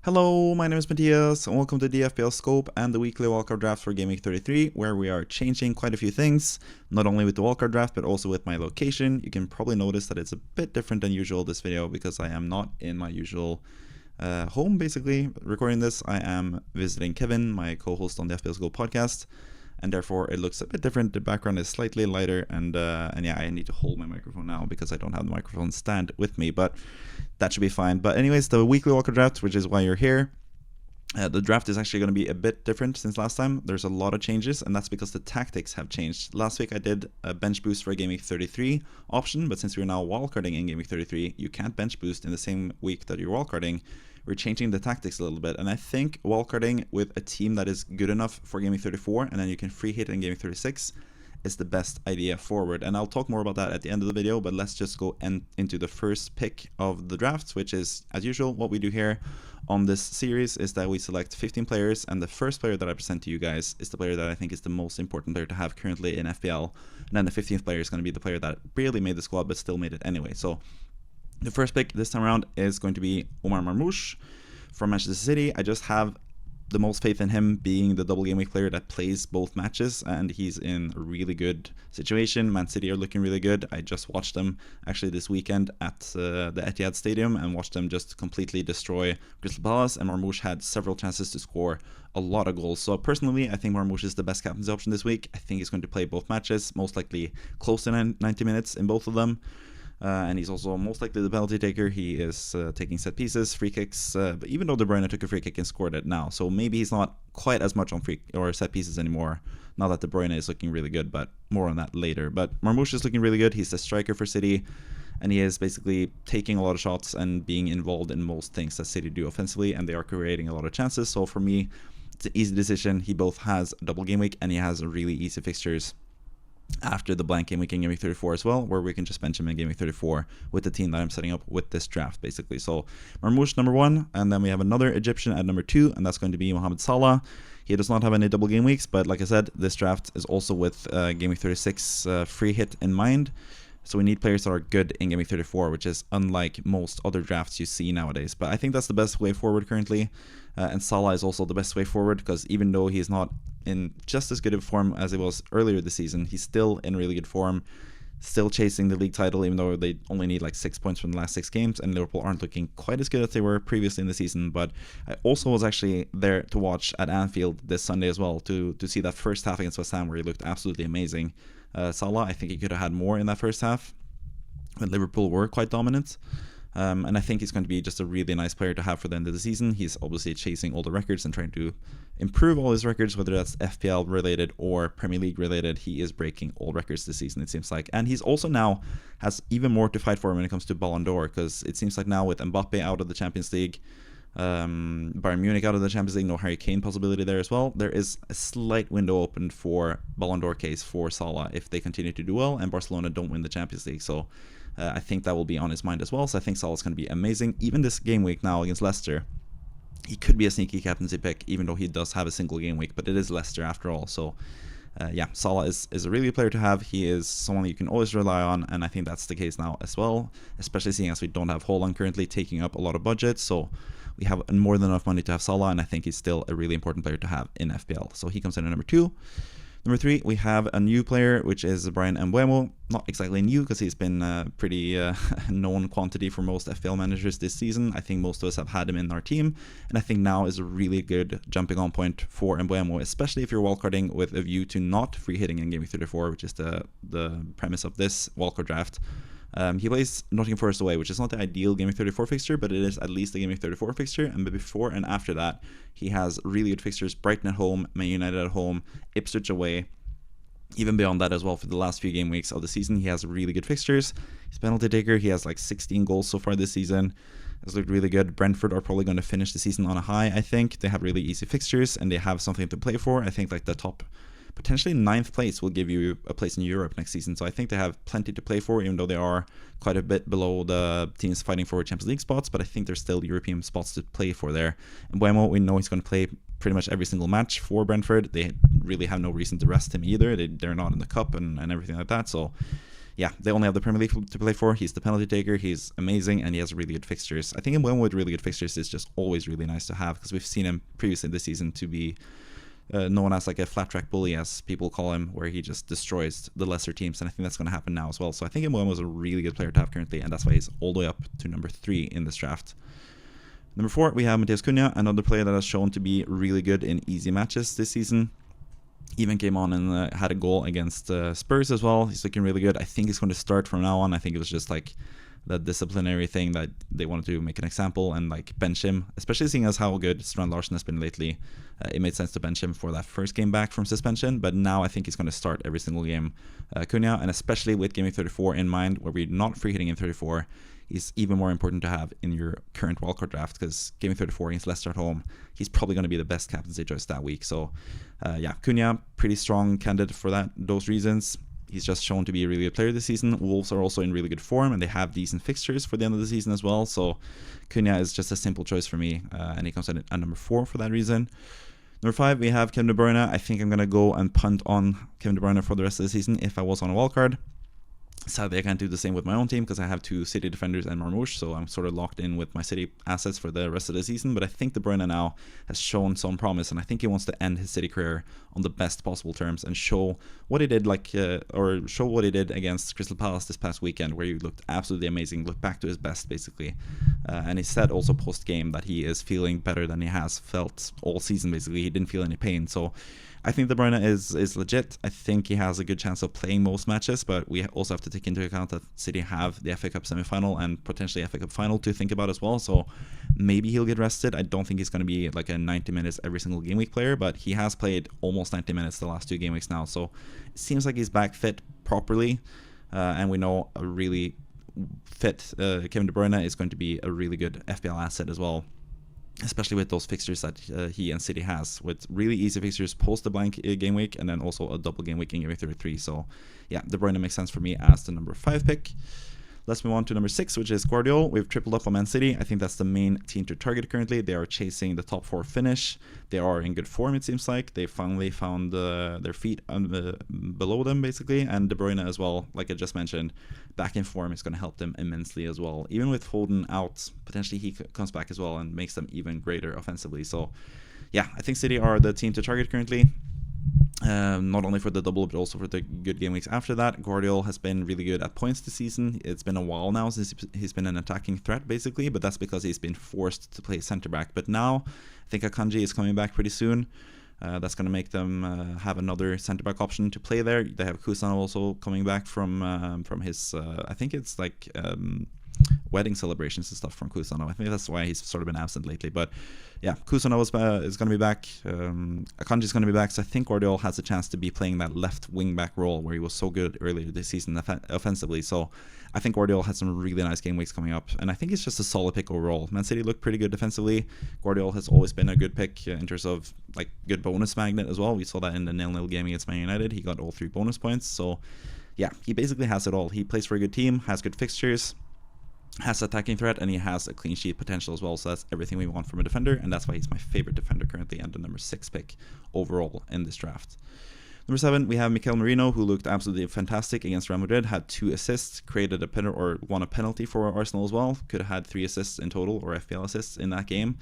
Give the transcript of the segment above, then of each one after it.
Hello, my name is Matthias, and welcome to the FPL Scope and the weekly wildcard draft for GW33, where we are changing quite a few things, not only with the wildcard draft, but also with my location. You can probably notice that it's a bit different than usual this video, because I am not in my usual home, basically, recording this. I am visiting Kevin, my co-host on the FPL Scope podcast, and therefore it looks a bit different. The background is slightly lighter, and yeah, I need to hold my microphone now because I don't have the microphone stand with me, but that should be fine. But anyways, the weekly wildcard draft, which is why you're here, the draft is actually going to be a bit different since last time. There's a lot of changes, and that's because the tactics have changed. Last week I did a bench boost for a Game Week 33 option, but since we're now wildcarding in Game Week 33, you can't bench boost in the same week that you're wildcarding. We're changing the tactics a little bit, and I think wildcarding with a team that is good enough for Game Week 34, and then you can free hit in Game Week 36, is the best idea forward. And I'll talk more about that at the end of the video, but let's just go into the first pick of the draft, which is, as usual, what we do here on this series is that we select 15 players, and the first player that I present to you guys is the player that I think is the most important player to have currently in FPL, and then the 15th player is going to be the player that barely made the squad but still made it anyway. So the first pick this time around is going to be Marmoush from Manchester City. I just have the most faith in him being the double game week player that plays both matches, and he's in a really good situation. Man City are looking really good. I just watched them actually this weekend at the Etihad Stadium and watched them just completely destroy Crystal Palace, and Marmoush had several chances to score a lot of goals. So personally, I think Marmoush is the best captaincy option this week. I think he's going to play both matches, most likely close to 90 minutes in both of them. And he's also most likely the penalty taker. He is taking set pieces, free kicks, but even though Bruyne took a free kick and scored it now, so maybe he's not quite as much on free or set pieces anymore, now that Bruyne is looking really good, but more on that later. But Marmoush is looking really good. He's the striker for City, and he is basically taking a lot of shots and being involved in most things that City do offensively, and they are creating a lot of chances. So for me, it's an easy decision. He both has a double game week, and he has really easy fixtures after the blank game week in Game Week 34 as well, where we can just bench him in Game Week 34 with the team that I'm setting up with this draft, basically. So Marmoush number 1, and then we have another Egyptian at number 2, and that's going to be Mohamed Salah. He does not have any double game weeks, but like I said, this draft is also with Game Week 36 free hit in mind. So we need players that are good in Game Week 34, which is unlike most other drafts you see nowadays. But I think that's the best way forward currently. And Salah is also the best way forward, because even though he's not in just as good of form as he was earlier this season, he's still in really good form, still chasing the league title, even though they only need like 6 points from the last 6 games, and Liverpool aren't looking quite as good as they were previously in the season. But I also was actually there to watch at Anfield this Sunday as well, to see that first half against West Ham, where he looked absolutely amazing. Salah, I think he could have had more in that first half, but Liverpool were quite dominant. And I think he's going to be just a really nice player to have for the end of the season. He's obviously chasing all the records and trying to improve all his records, whether that's FPL related or Premier League related. He is breaking all records this season, it seems like. And he's also now has even more to fight for when it comes to Ballon d'Or, because it seems like now with Mbappe out of the Champions League, Bayern Munich out of the Champions League, no Harry Kane possibility there as well, there is a slight window opened for Ballon d'Or case for Salah if they continue to do well and Barcelona don't win the Champions League. So I think that will be on his mind as well. So I think Salah's going to be amazing. Even this game week now against Leicester, he could be a sneaky captaincy pick, even though he does have a single game week, but it is Leicester after all. So yeah, Salah is a really good player to have. He is someone you can always rely on, and I think that's the case now as well, especially seeing as we don't have Haaland currently taking up a lot of budget. So we have more than enough money to have Salah, and I think he's still a really important player to have in FPL. So he comes in at number 2. Number 3, we have a new player, which is Bruyne and Mbeumo. Not exactly new, because he's been a pretty known quantity for most FPL managers this season. I think most of us have had him in our team, and I think now is a really good jumping on point for Mbeumo, especially if you're wildcarding with a view to not free hitting in Game Week 34, which is the premise of this wildcard draft. He plays Nottingham Forest away, which is not the ideal Game Week 34 fixture, but it is at least a Game Week 34 fixture. And before and after that, he has really good fixtures: Brighton at home, Man United at home, Ipswich away. Even beyond that as well, for the last few game weeks of the season, he has really good fixtures. He's penalty taker. He has like 16 goals so far this season. It's looked really good. Brentford are probably going to finish the season on a high, I think. They have really easy fixtures, and they have something to play for. I think like the top, potentially 9th place, will give you a place in Europe next season. So I think they have plenty to play for, even though they are quite a bit below the teams fighting for Champions League spots. But I think there's still European spots to play for there. And Mbeumo, we know he's going to play pretty much every single match for Brentford. They really have no reason to rest him either. They're not in the cup and everything like that. So yeah, they only have the Premier League to play for. He's the penalty taker. He's amazing, and he has really good fixtures. I think Mbeumo with really good fixtures is just always really nice to have, because we've seen him previously this season to be known as like a flat track bully, as people call him, where he just destroys the lesser teams, and I think that's going to happen now as well. So I think Mbeumo is a really good player to have currently, and that's why he's all the way up to number 3 in this draft. Number 4, we have Cunha, another player that has shown to be really good in easy matches this season. Even came on and had a goal against Spurs as well. He's looking really good. I think he's going to start from now on. I think it was just like the disciplinary thing that they wanted to make an example and like bench him, especially seeing as how good Strand Larsen has been lately. It made sense to bench him for that first game back from suspension, but now I think he's going to start every single game. Cunha, and especially with Game Week 34 in mind, where we're not free hitting in 34, is even more important to have in your current wildcard draft, because Game Week 34 against Leicester at home, he's probably going to be the best captaincy choice that week. So yeah, Cunha, pretty strong candidate for those reasons. He's just shown to be a really good player this season. Wolves are also in really good form, and they have decent fixtures for the end of the season as well. So Cunha is just a simple choice for me, and he comes in at number 4 for that reason. Number 5, we have Kevin De Bruyne. I think I'm going to go and punt on Kevin De Bruyne for the rest of the season if I was on a wildcard. Sadly, I can't do the same with my own team because I have 2 City defenders and Marmoush, so I'm sort of locked in with my City assets for the rest of the season. But I think De Bruyne now has shown some promise, and I think he wants to end his City career on the best possible terms and show what he did, show what he did against Crystal Palace this past weekend, where he looked absolutely amazing, looked back to his best basically. And he said also post game that he is feeling better than he has felt all season. Basically, he didn't feel any pain. So I think De Bruyne is legit. I think he has a good chance of playing most matches, but we also have to take into account that City have the FA Cup semi-final and potentially FA Cup final to think about as well. So maybe he'll get rested. I don't think he's going to be like a 90 minutes every single game week player, but he has played almost 90 minutes the last 2 game weeks now. So it seems like he's back fit properly, and we know a really fit Kevin De Bruyne is going to be a really good FPL asset as well, especially with those fixtures that he and City has, with really easy fixtures post the blank game week and then also a double game week in Game Week 33. So yeah, De Bruyne makes sense for me as the number 5 pick. Let's move on to number 6, which is Gvardiol. We've tripled up on Man City. I think that's the main team to target currently. They are chasing the top 4 finish. They are in good form, it seems like. They finally found their feet below them, basically. And De Bruyne as well, like I just mentioned, back in form is going to help them immensely as well. Even with Foden out, potentially he comes back as well and makes them even greater offensively. So yeah, I think City are the team to target currently. Not only for the double, but also for the good game weeks after that. Gvardiol has been really good at points this season. It's been a while now since he's been an attacking threat, basically, but that's because he's been forced to play center back. But now, I think Akanji is coming back pretty soon. That's going to make them have another center back option to play there. They have Cusp also coming back from his, I think it's like wedding celebrations and stuff from Cusp. I think that's why he's sort of been absent lately. But yeah, Cusp is going to be back. Akanji is going to be back. So I think Gvardiol has a chance to be playing that left wing back role where he was so good earlier this season offensively. So I think Gvardiol has some really nice game weeks coming up, and I think it's just a solid pick overall. Man City looked pretty good defensively. Gvardiol has always been a good pick in terms of like good bonus magnet as well. We saw that in the 0-0 game against Man United. He got all 3 bonus points. So yeah, he basically has it all. He plays for a good team, has good fixtures, has attacking threat, and he has a clean sheet potential as well. So that's everything we want from a defender, and that's why he's my favorite defender currently and the number 6 pick overall in this draft. Number 7, we have Merino, who looked absolutely fantastic against Real Madrid, had 2 assists, created won a penalty for Arsenal as well. Could have had 3 assists in total, or FPL assists in that game.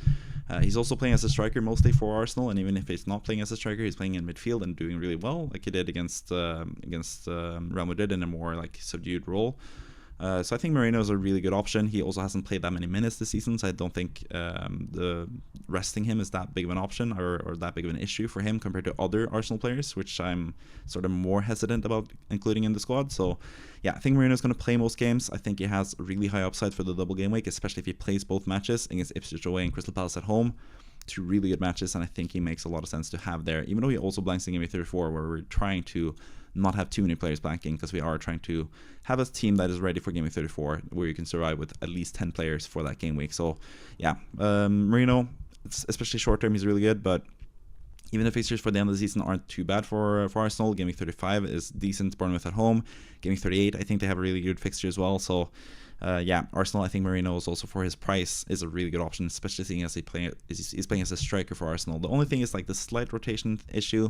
He's also playing as a striker mostly for Arsenal, and even if he's not playing as a striker, he's playing in midfield and doing really well, like he did against Real Madrid in a more like subdued role. So I think Merino is a really good option. He also hasn't played that many minutes this season, so I don't think the resting him is that big of an option or that big of an issue for him compared to other Arsenal players, which I'm sort of more hesitant about including in the squad. So yeah, I think Merino is going to play most games. I think he has a really high upside for the double game week, especially if he plays both matches against Ipswich away and Crystal Palace at home. 2 really good matches, and I think he makes a lot of sense to have there, even though he also blanks in Game Week 34, where we're trying to not have too many players blanking, because we are trying to have a team that is ready for Game Week 34, where you can survive with at least 10 players for that game week. So yeah, Merino, especially short term, he's really good, but even the fixtures for the end of the season aren't too bad for Arsenal. Game Week 35 is decent. Bournemouth at home. Game Week 38, I think they have a really good fixture as well. So Yeah, Arsenal, I think Merino is also, for his price, is a really good option, especially seeing as he's playing as a striker for Arsenal. The only thing is like the slight rotation issue.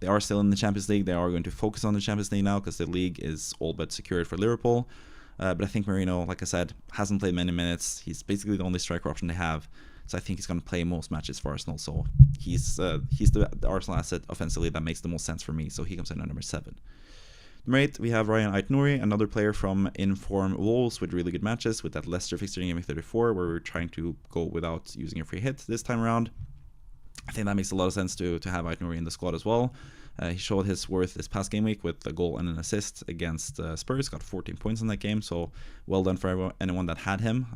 They are still in the Champions League. They are going to focus on the Champions League now because the league is all but secured for Liverpool. But I think Merino, like I said, hasn't played many minutes. He's basically the only striker option they have. So I think he's going to play most matches for Arsenal. So he's the Arsenal asset offensively that makes the most sense for me. So he comes in at number 7. Number 8, we have Raya and Ait-Nouri, another player from in-form Wolves with really good matches, with that Leicester fixture in Game 34, where we're trying to go without using a free hit this time around. I think that makes a lot of sense to have Ait-Nouri in the squad as well. He showed his worth this past game week with a goal and an assist against Spurs, got 14 points in that game, so well done for anyone that had him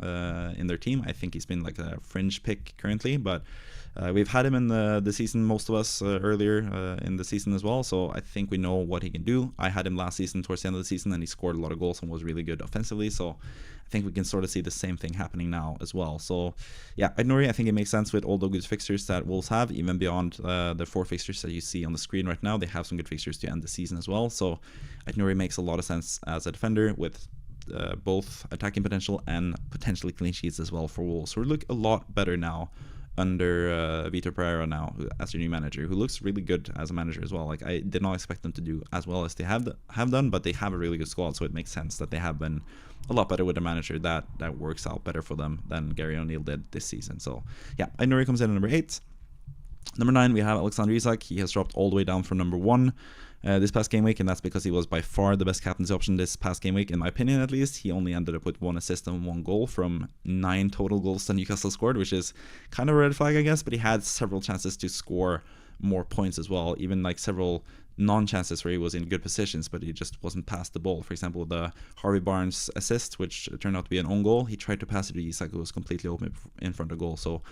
in their team. I think he's been like a fringe pick currently, but we've had him in the season, most of us earlier in the season as well, so I think we know what he can do. I had him last season towards the end of the season, and he scored a lot of goals and was really good offensively, so I think we can sort of see the same thing happening now as well. So yeah, Ait-Nouri, I think it makes sense with all the good fixtures that Wolves have, even beyond the 4 fixtures that you see on the screen right now. They have some good fixtures to end the season as well. So Ait-Nouri makes a lot of sense as a defender with both attacking potential and potentially clean sheets as well for Wolves. So we look a lot better now under Vitor Pereira now as their new manager, who looks really good as a manager as well. Like, I did not expect them to do as well as they have done, but they have a really good squad, so it makes sense that they have been a lot better with a manager that works out better for them than Gary O'Neill did this season. So yeah, Ait-Nouri comes in at number 8. Number 9, we have Alexander Isak. He has dropped all the way down from number 1 this past game week, and that's because he was by far the best captaincy option this past game week, in my opinion at least. He only ended up with 1 assist and 1 goal from 9 total goals that Newcastle scored, which is kind of a red flag, I guess, but he had several chances to score more points as well, even like several non-chances where he was in good positions, but he just wasn't past the ball. For example, the Harvey Barnes assist, which turned out to be an own goal, he tried to pass it to Isak, who was completely open in front of goal. So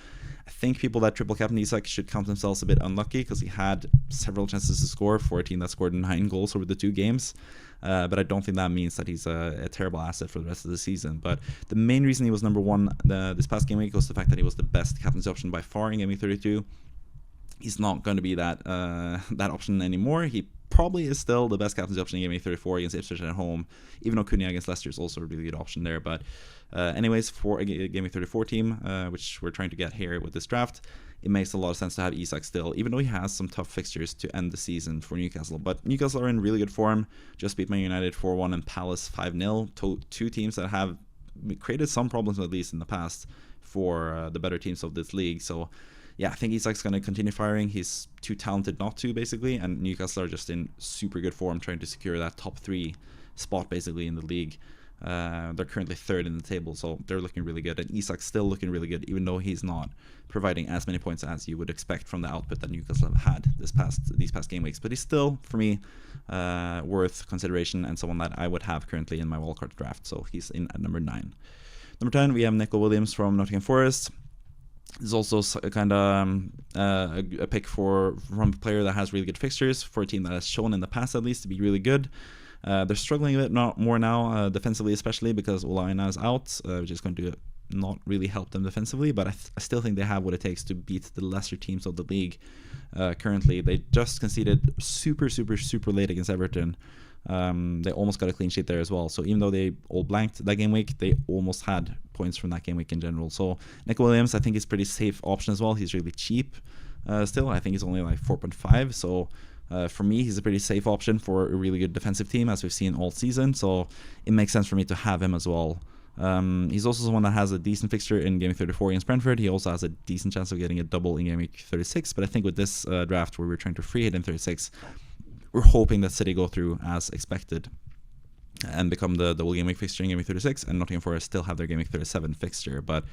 I think people that triple captain Isak should count themselves a bit unlucky, because he had several chances to score for a team that scored 9 goals over the 2 games. But I don't think that means that he's a terrible asset for the rest of the season. But the main reason he was number 1 this past game week was the fact that he was the best captaincy option by far in Game 32. He's not going to be that option anymore. He probably is still the best captaincy option in Game 34 against Ipswich at home, even though Cunha against Leicester is also a really good option there. But anyways, for a Game 34 team, which we're trying to get here with this draft, it makes a lot of sense to have Isak still, even though he has some tough fixtures to end the season for Newcastle. But Newcastle are in really good form. Just beat Man United 4-1 and Palace 5-0. 2 teams that have created some problems, at least in the past, for the better teams of this league. So yeah, I think Isak's going to continue firing. He's too talented not to, basically, and Newcastle are just in super good form trying to secure that top 3 spot, basically, in the league. They're currently 3rd in the table, so they're looking really good, and Isak's still looking really good, even though he's not providing as many points as you would expect from the output that Newcastle have had these past game weeks. But he's still, for me, worth consideration, and someone that I would have currently in my wildcard draft, so he's in at number 9. Number 10, we have Neco Williams from Nottingham Forest. This is also kind of a pick from a player that has really good fixtures, for a team that has shown in the past at least to be really good. They're struggling a bit more now, defensively especially, because Olaina is out, which is going to not really help them defensively, but I still think they have what it takes to beat the lesser teams of the league currently. They just conceded super late against Everton. They almost got a clean sheet there as well. So even though they all blanked that game week, they almost had points from that game week in general. So Nick Williams, I think, is a pretty safe option as well. He's really cheap still. I think he's only like 4.5. So for me, he's a pretty safe option for a really good defensive team, as we've seen all season. So it makes sense for me to have him as well. He's also someone that has a decent fixture in Game 34 against Brentford. He also has a decent chance of getting a double in Game 36. But I think with this draft, where we're trying to free hit in 36, we're hoping that City go through as expected and become the double game week fixture in Game 36, and Nottingham Forest still have their Game 37 fixture. But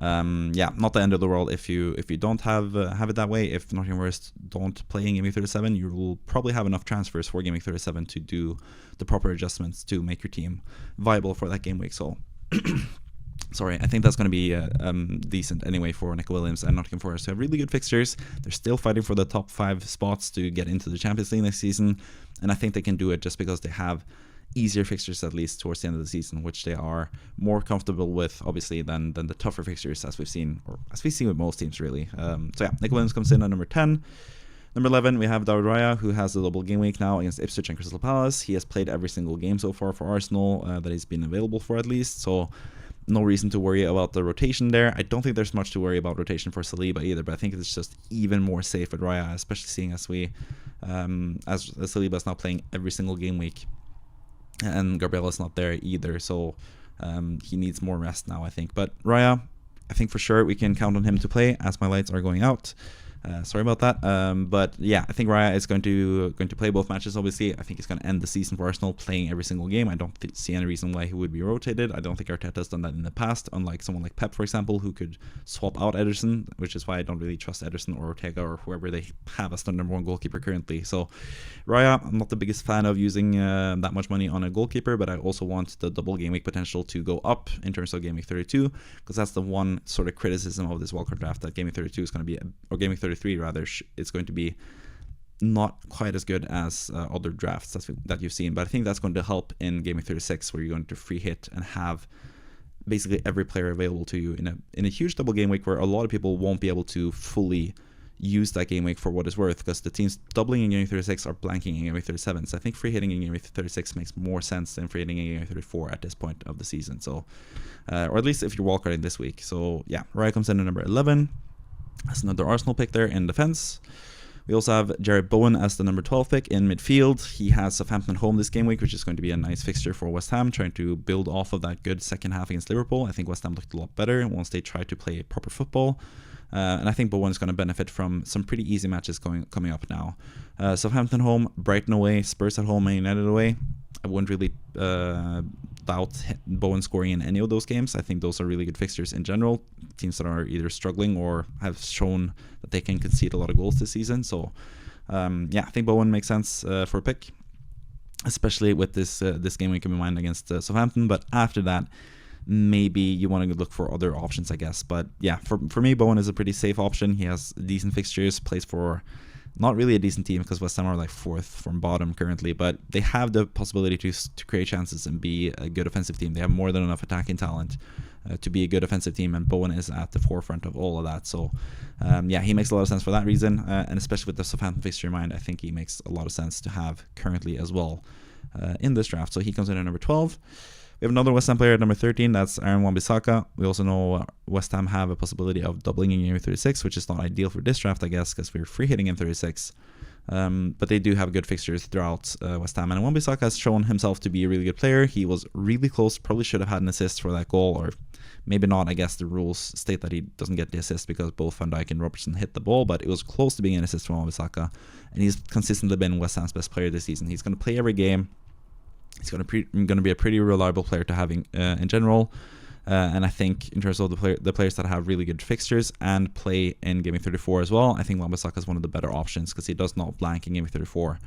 yeah, not the end of the world if you don't have it that way. If Nottingham Forest don't play in Game 37, you will probably have enough transfers for Game 37 to do the proper adjustments to make your team viable for that game week. So sorry, I think that's going to be decent anyway for Nick Williams and Nottingham Forest, who have really good fixtures. They're still fighting for the top 5 spots to get into the Champions League next season, and I think they can do it just because they have easier fixtures, at least towards the end of the season, which they are more comfortable with, obviously, than the tougher fixtures as we've seen, or as we see with most teams, really. So yeah, Nick Williams comes in at number 10. Number 11, we have Raya, who has a double game week now against Ipswich and Crystal Palace. He has played every single game so far for Arsenal that he's been available for, at least. So no reason to worry about the rotation there. I don't think there's much to worry about rotation for Saliba either, but I think it's just even more safe with Raya, especially seeing as Saliba is now playing every single game week, and Gabriel is not there either, so he needs more rest now, I think. But Raya, I think for sure we can count on him to play, as my lights are going out. Sorry about that. But yeah, I think Raya is going to play both matches, obviously. I think he's going to end the season for Arsenal playing every single game. I don't see any reason why he would be rotated. I don't think Arteta has done that in the past, unlike someone like Pep, for example, who could swap out Ederson, which is why I don't really trust Ederson or Ortega or whoever they have as their number one goalkeeper currently. So Raya, I'm not the biggest fan of using that much money on a goalkeeper, but I also want the double game week potential to go up in terms of game week 32, because that's the one sort of criticism of this wildcard draft, that game week 32 is going to be, or game week 33 rather, it's going to be not quite as good as other drafts that you've seen. But I think that's going to help in game week 36, where you're going to free hit and have basically every player available to you in a huge double game week, where a lot of people won't be able to fully use that game week for what it's worth, because the teams doubling in game week 36 are blanking in game week 37. So I think free hitting in game week 36 makes more sense than free hitting in game week 34 at this point of the season. So, or at least if you're wildcarding this week. So yeah, Raya comes in at number 11. That's another Arsenal pick there in defense. We also have Jared Bowen as the number 12 pick in midfield. He has Southampton home this game week, which is going to be a nice fixture for West Ham, trying to build off of that good second half against Liverpool. I think West Ham looked a lot better once they tried to play proper football. And I think Bowen is going to benefit from some pretty easy matches coming up now. Southampton home, Brighton away, Spurs at home, Man United away. I wouldn't really doubt Bowen scoring in any of those games. I think those are really good fixtures in general. Teams that are either struggling or have shown that they can concede a lot of goals this season. So yeah, I think Bowen makes sense for a pick, especially with this game week in mind against Southampton. But after that, maybe you want to look for other options, I guess. But yeah, for me, Bowen is a pretty safe option. He has decent fixtures, plays for not really a decent team, because West Ham are like 4th from bottom currently, but they have the possibility to create chances and be a good offensive team. They have more than enough attacking talent to be a good offensive team, and Bowen is at the forefront of all of that. So yeah, he makes a lot of sense for that reason, and especially with the Southampton fixture in mind, I think he makes a lot of sense to have currently as well in this draft. So he comes in at number 12. We have another West Ham player at number 13, that's Wan-Bissaka. We also know West Ham have a possibility of doubling in game 36, which is not ideal for this draft, I guess, because we're free hitting in 36. But they do have good fixtures throughout West Ham. And Wan-Bissaka has shown himself to be a really good player. He was really close, probably should have had an assist for that goal, or maybe not. I guess the rules state that he doesn't get the assist because both Van Dijk and Robertson hit the ball, but it was close to being an assist from Wan-Bissaka. And he's consistently been West Ham's best player this season. He's going to play every game. He's going to be a pretty reliable player to have in general, and I think in terms of the players that have really good fixtures and play in Game Week 34 as well, I think Wan-Bissaka is one of the better options, because he does not blank in Game Week 34,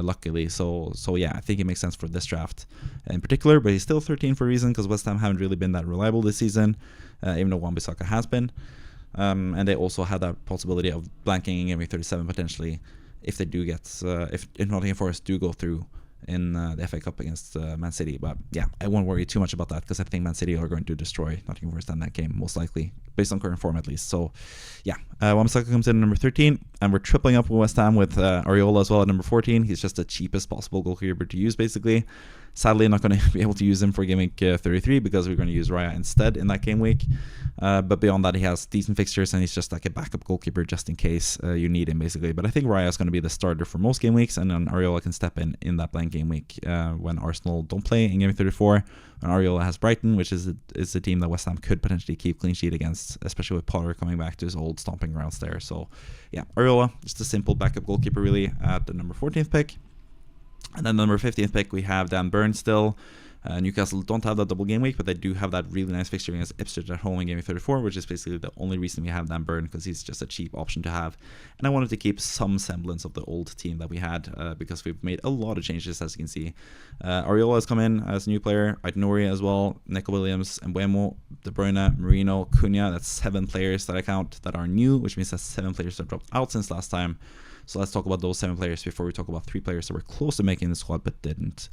luckily. So yeah, I think it makes sense for this draft in particular. But he's still 13 for a reason, because West Ham haven't really been that reliable this season, even though Wan-Bissaka has been, and they also have that possibility of blanking in Game Week 37 potentially if they do get if Nottingham Forest do go through in the FA Cup against Man City. But yeah, I won't worry too much about that, because I think Man City are going to destroy Nottingham Forest in that game, most likely, based on current form at least. So yeah, Wan-Bissaka comes in at number 13, and we're tripling up with West Ham with Areola as well at number 14. He's just the cheapest possible goalkeeper to use, basically. Sadly, I'm not going to be able to use him for game week 33, because we're going to use Raya instead in that game week. But beyond that, he has decent fixtures, and he's just like a backup goalkeeper just in case you need him, basically. But I think Raya is going to be the starter for most game weeks, and then Areola can step in that blank game week when Arsenal don't play in game week 34. And Areola has Brighton, which is a team that West Ham could potentially keep clean sheet against, especially with Potter coming back to his old stomping grounds there. So yeah, Areola, just a simple backup goalkeeper really at the number 14th pick. And then number 15th pick, we have Dan Burn still. Newcastle don't have that double game week, but they do have that really nice fixture against Ipswich at home in game week 34, which is basically the only reason we have Dan Burn, because he's just a cheap option to have. And I wanted to keep some semblance of the old team that we had, because we've made a lot of changes, as you can see. Areola has come in as a new player, Ait-Nouri as well, Nico Williams, Mbeumo, Bruyne, Merino, Cunha. That's 7 players that I count that are new, which means that 7 players have dropped out since last time. So let's talk about those 7 players before we talk about 3 players that were close to making the squad but didn't.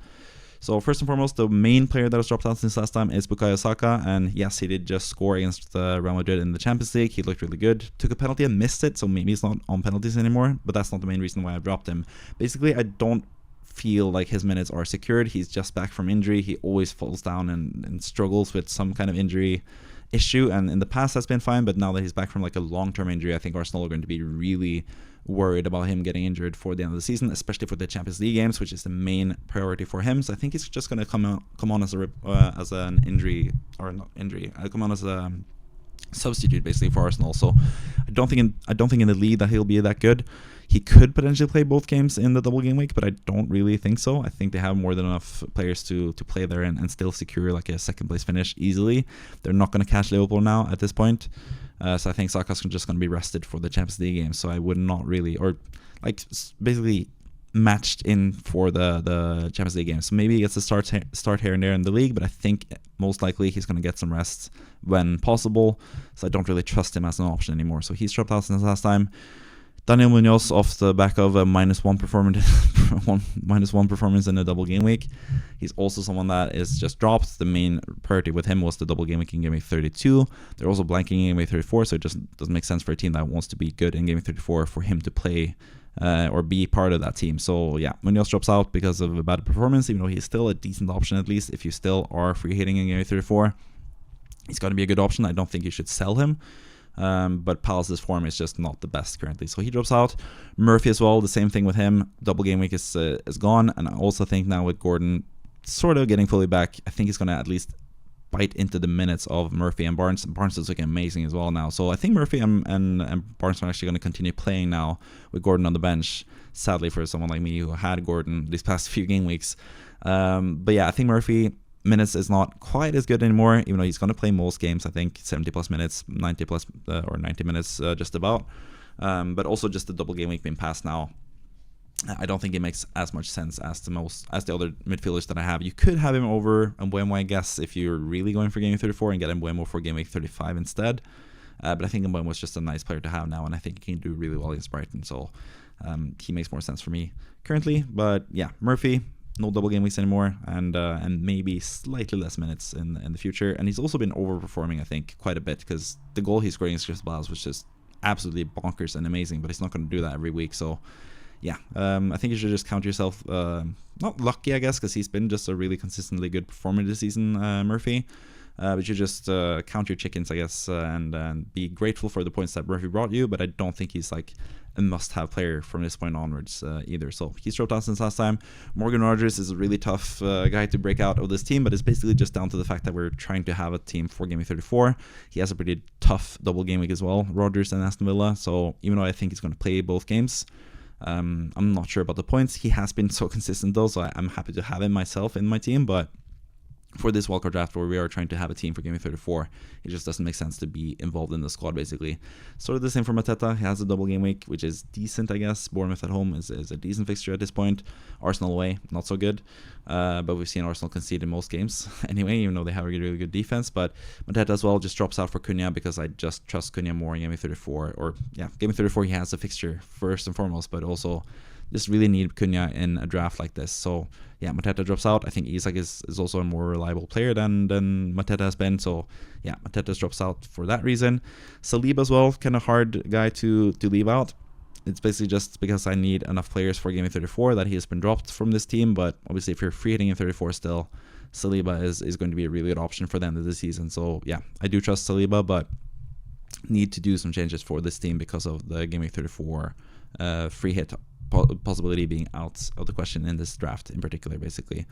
So first and foremost, the main player that has dropped out since last time is Bukayo Saka, and yes, he did just score against Real Madrid in the Champions League. He looked really good. Took a penalty and missed it, so maybe he's not on penalties anymore, but that's not the main reason why I've dropped him. Basically, I don't feel like his minutes are secured. He's just back from injury. He always falls down and struggles with some kind of injury issue, and in the past that's been fine, but now that he's back from like a long-term injury, I think Arsenal are going to be really worried about him getting injured for the end of the season, especially for the Champions League games, which is the main priority for him. So I think he's just going to come on as an injury, or not injury, come on as a substitute basically for Arsenal. So I don't think in the league that he'll be that good. He could potentially play both games in the double game week, but I don't really think so. I think they have more than enough players to play there and still secure like a second place finish easily. They're not going to catch Liverpool now at this point. So I think Saka's just going to be rested for the Champions League game. So I would not really, or like basically matched in for the Champions League game. So maybe he gets a start here and there in the league, but I think most likely he's going to get some rest when possible. So I don't really trust him as an option anymore. So he's dropped out since last time. Daniel Munoz off the back of a -1 performance in a double game week. He's also someone that is just dropped. The main priority with him was the double game week in game week 32. They're also blanking in game week 34, so it just doesn't make sense for a team that wants to be good in game week 34 for him to play or be part of that team. So yeah, Munoz drops out because of a bad performance, even though he's still a decent option at least. If you still are free hitting in game week 34, he's going to be a good option. I don't think you should sell him. But Palace's form is just not the best currently, so he drops out. Murphy as well, the same thing with him. Double game week is gone, and I also think now with Gordon sort of getting fully back, I think he's going to at least bite into the minutes of Murphy and Barnes. Barnes is looking amazing as well now, so I think Murphy and Barnes are actually going to continue playing now with Gordon on the bench. Sadly for someone like me who had Gordon these past few game weeks, but yeah, I think Murphy minutes is not quite as good anymore, even though he's going to play most games. I think 70 plus minutes, 90 plus or 90 minutes just about, but also just the double game week being passed now, I don't think it makes as much sense as the other midfielders that I have. You could have him over Mbeumo, I guess, if you're really going for game week 34 and get Mbeumo for game week 35 instead, but I think Mbeumo is just a nice player to have now, and I think he can do really well against Brighton, so he makes more sense for me currently. But yeah, Murphy, no double game weeks anymore, and maybe slightly less minutes in the future. And he's also been overperforming, I think, quite a bit, because the goal he's scoring against Crystal Palace was just absolutely bonkers and amazing, but he's not going to do that every week. So yeah, I think you should just count yourself not lucky, I guess, because he's been just a really consistently good performer this season, Murphy. But you just count your chickens, I guess, and be grateful for the points that Murphy brought you. But I don't think he's like a must-have player from this point onwards either. So he's dropped out since last time. Morgan Rogers is a really tough guy to break out of this team, but it's basically just down to the fact that we're trying to have a team for game week 34. He has a pretty tough double game week as well, Rogers and Aston Villa. So even though I think he's going to play both games, I'm not sure about the points. He has been so consistent though, so I'm happy to have him myself in my team, but for this wildcard draft where we are trying to have a team for game week 34, it just doesn't make sense to be involved in the squad basically. Sort of the same for Mateta. He has a double game week, which is decent, I guess. Bournemouth at home is a decent fixture at this point. Arsenal away, not so good. But we've seen Arsenal concede in most games anyway, even though they have a really good defense. But Mateta as well just drops out for Cunha because I just trust Cunha more in game week 34. Or yeah, game week 34 he has a fixture first and foremost, but also just really need Cunha in a draft like this. So yeah, Mateta drops out. I think Isak is also a more reliable player than Mateta has been. So yeah, Mateta drops out for that reason. Saliba as well, kind of hard guy to leave out. It's basically just because I need enough players for game week 34 that he has been dropped from this team. But obviously if you're free hitting in 34 still, Saliba is going to be a really good option for the end of the season. So yeah, I do trust Saliba, but need to do some changes for this team because of the game week 34 free hit possibility being out of the question in this draft in particular, basically.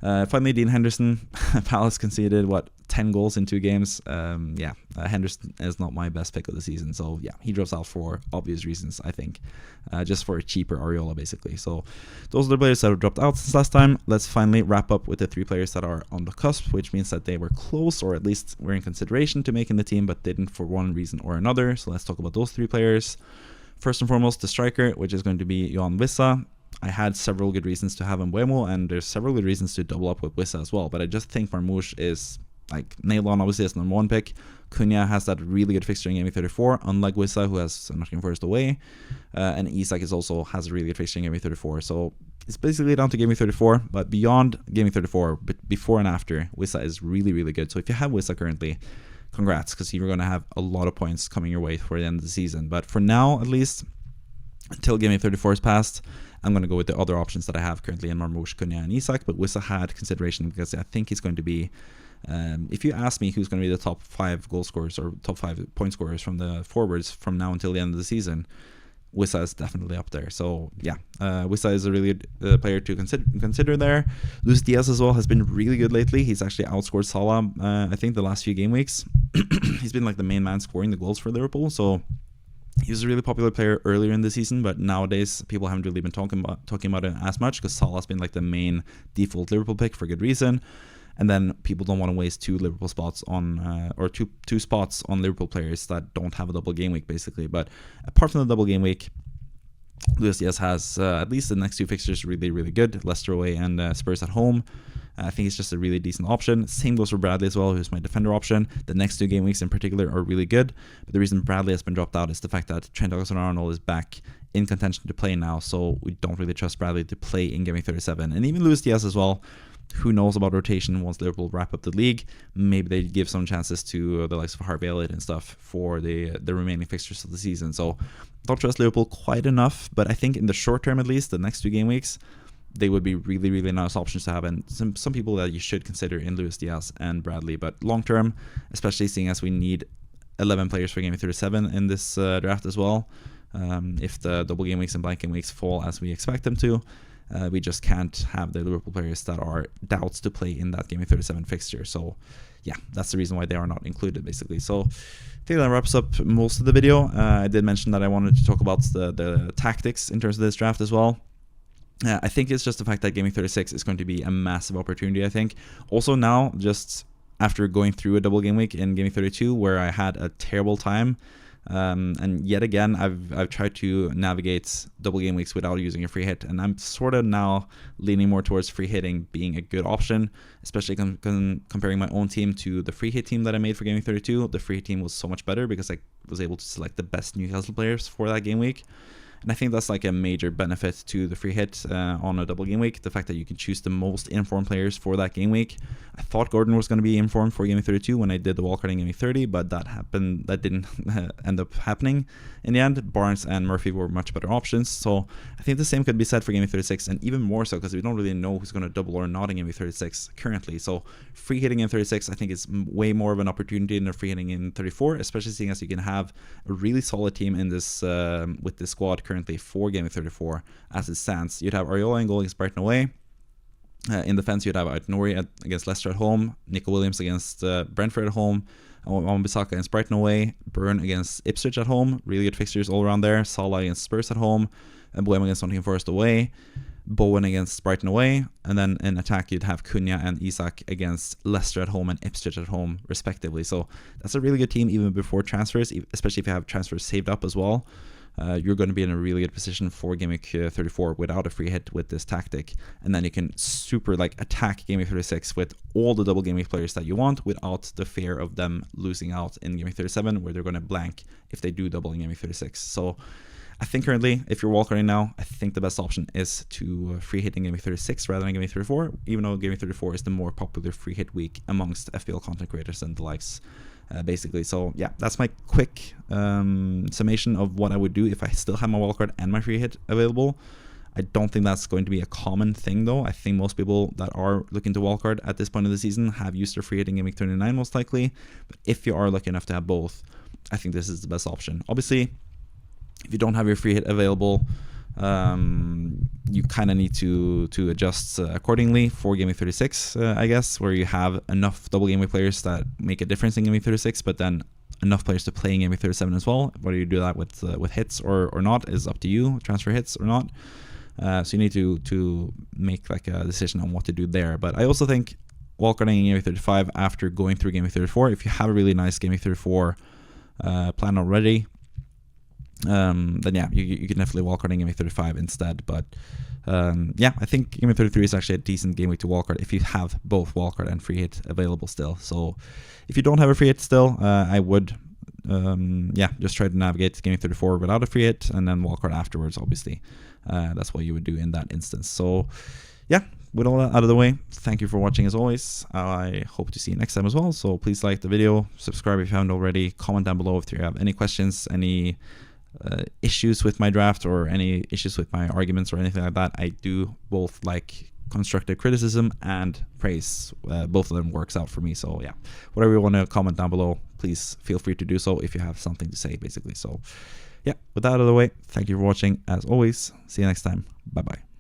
Finally, Dean Henderson. Palace conceded 10 goals in 2 games. Henderson is not my best pick of the season, so yeah, he drops out for obvious reasons, I think, just for a cheaper Areola basically. So those are the players that have dropped out since last time. Let's finally wrap up with the 3 players that are on the cusp, which means that they were close, or at least were in consideration to making the team but didn't for one reason or another. So let's talk about those 3 players. First and foremost, the striker, which is going to be Wan-Bissaka. I had several good reasons to have Mbeumo, and there's several good reasons to double up with Wissa as well. But I just think Marmoush is like nailed on, obviously, as number 1 pick. Cunha has that really good fixture in game week 34, unlike Wissa, who has Nottingham Forest away. And Isak also has a really good fixture in game week 34. So it's basically down to Gaming 34, but beyond Gaming 34, but before and after, Wissa is really, really good. So if you have Wissa currently, congrats, because you're going to have a lot of points coming your way for the end of the season. But for now, at least, until Gaming 34 is passed, I'm going to go with the other options that I have currently in Marmoush, Cunha, and Isak. But Wissa had consideration because I think he's going to be, if you ask me who's going to be the top 5 goal scorers or top 5 point scorers from the forwards from now until the end of the season, Wissa is definitely up there. So yeah, Wissa is a really good player to consider there. Luis Diaz as well has been really good lately. He's actually outscored Salah, I think, the last few game weeks. He's been like the main man scoring the goals for Liverpool. So he was a really popular player earlier in the season, but nowadays people haven't really been talking about it as much because Salah's been like the main default Liverpool pick for good reason. And then people don't want to waste 2 Liverpool spots on, or two spots on Liverpool players that don't have a double game week, basically. But apart from the double game week, Luis Diaz has at least the next 2 fixtures really, really good. Leicester away and Spurs at home. I think it's just a really decent option. Same goes for Bradley as well, who's my defender option. The next 2 game weeks in particular are really good. But the reason Bradley has been dropped out is the fact that Trent Alexander-Arnold is back in contention to play now. So we don't really trust Bradley to play in Gaming 37. And even Luis Diaz as well. Who knows about rotation once Liverpool wrap up the league? Maybe they give some chances to the likes of Harvey Elliott and stuff for the remaining fixtures of the season. So don't trust Liverpool quite enough, but I think in the short term at least, the next 2 game weeks, they would be really, really nice options to have, and some people that you should consider in Luis Diaz and Bradley. But long term, especially seeing as we need 11 players for Game 37 in this draft as well, if the double game weeks and blank game weeks fall as we expect them to, we just can't have the Liverpool players that are doubts to play in that Game 37 fixture. So yeah, that's the reason why they are not included, basically. So I think that wraps up most of the video. I did mention that I wanted to talk about the tactics in terms of this draft as well. I think it's just the fact that Gaming 36 is going to be a massive opportunity, I think. Also now, just after going through a double game week in Gaming 32 where I had a terrible time, and yet again, I've tried to navigate double game weeks without using a free hit, and I'm sort of now leaning more towards free hitting being a good option, especially comparing my own team to the free hit team that I made for Gaming 32. The free hit team was so much better because I was able to select the best Newcastle players for that game week. And I think that's like a major benefit to the free hit on a double game week, the fact that you can choose the most informed players for that game week. I thought Gordon was going to be informed for Gaming 32 when I did the wildcard in Gaming 30, but that didn't end up happening. In the end, Barnes and Murphy were much better options. So I think the same could be said for Gaming 36, and even more so because we don't really know who's going to double or not in Gaming 36 currently. So free hitting in 36, I think, is way more of an opportunity than free hitting in 34, especially seeing as you can have a really solid team in this with this squad currently for Gaming 34 as it stands. You'd have Areola in goal against Brighton away. In defense, you'd have Ait-Nouri against Leicester at home, Nico Williams against Brentford at home, Wan-Bissaka against Brighton away, Burn against Ipswich at home, really good fixtures all around there, Salah against Spurs at home, and Mbeumo against Nottingham Forest away, Bowen against Brighton away, and then in attack you'd have Cunha and Isak against Leicester at home and Ipswich at home respectively. So that's a really good team even before transfers, especially if you have transfers saved up as well. You're going to be in a really good position for Game Week 34 without a free hit with this tactic, and then you can super attack Game Week 36 with all the double Game Week players that you want without the fear of them losing out in Game Week 37 where they're going to blank if they do double in Game Week 36. So I think currently, if you're wildcarding now, I think the best option is to free hit in Game Week 36 rather than Game Week 34, even though Game Week 34 is the more popular free hit week amongst FPL content creators and the likes. Basically. So yeah, that's my quick summation of what I would do if I still have my wildcard and my free hit available. I don't think that's going to be a common thing though. I think most people that are looking to wildcard at this point of the season have used their free hit in Game Week 39 most likely. But if you are lucky enough to have both, I think this is the best option. Obviously, if you don't have your free hit available, you kind of need to adjust accordingly for Game Week 36, I guess, where you have enough double Game Week players that make a difference in Game Week 36, but then enough players to play in Game Week 37 as well. Whether you do that with hits or not is up to you, transfer hits or not. So you need to make like a decision on what to do there. But I also think wildcarding in Game Week 35 after going through Game Week 34, if you have a really nice Game Week 34 plan already, then yeah, you can definitely wildcard in Game Week 35 instead. But yeah, I think Game Week 33 is actually a decent game week to wildcard if you have both wildcard and free hit available still. So if you don't have a free hit still, I would yeah, just try to navigate Game Week 34 without a free hit and then wildcard afterwards, obviously. that's what you would do in that instance. So yeah, with all that out of the way, thank you for watching as always. I hope to see you next time as well. So please like the video, subscribe if you haven't already, comment down below if you have any questions, any issues with my draft, or any issues with my arguments or anything like that. I do both like constructive criticism and praise. Both of them works out for me. So yeah, whatever you want to comment down below, please feel free to do so if you have something to say, basically. So yeah, with that out of the way, thank you for watching as always. See you next time. Bye bye.